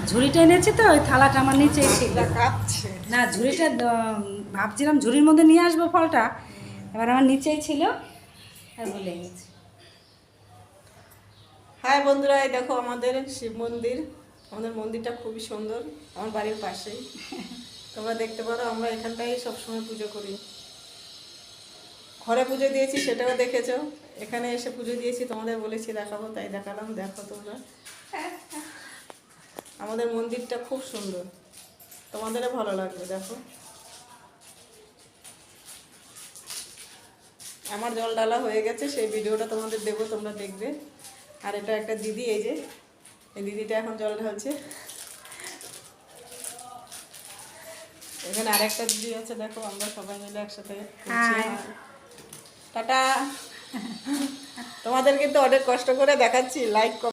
ঝুড়িটা এনেছি তো ওই থালাটা আমার নিচেই ছিল। কাঁপছে। না ঝুড়িটা ভাবছিলাম ঝুড়ির মধ্যে নিয়ে আসবো ফলটা, এবার আমার নিচেই ছিল আর ভুলে গেছি। হ্যাঁ বন্ধুরা, এই দেখো আমাদের শিব মন্দির। আমাদের মন্দিরটা খুবই সুন্দর, আমার বাড়ির পাশেই। তোমরা দেখতে পারো, আমরা এখানটাই সবসময় পুজো করি। ঘরে পুজো দিয়েছি সেটাও দেখেছো, এখানে এসে পুজো দিয়েছি, তোমাদের বলেছি দেখাবো তাই দেখালাম। দেখো তোমরা, আমাদের মন্দিরটা খুব সুন্দর, তোমাদেরও ভালো লাগবে। দেখো আমার জল ডালা হয়ে গেছে, সেই ভিডিওটা তোমাদের দেবো, তোমরা দেখবে। আর এটা একটা দিদি, এই যে এই দিদিটা এখন জল ঢালছে। এখানে আরেকটা দিদি আছে, দেখো আমরা সবাই মিলে একসাথে করছি। টাটা। তোমাদের কিন্তু অনেক কষ্ট করে দেখাচ্ছি, লাইক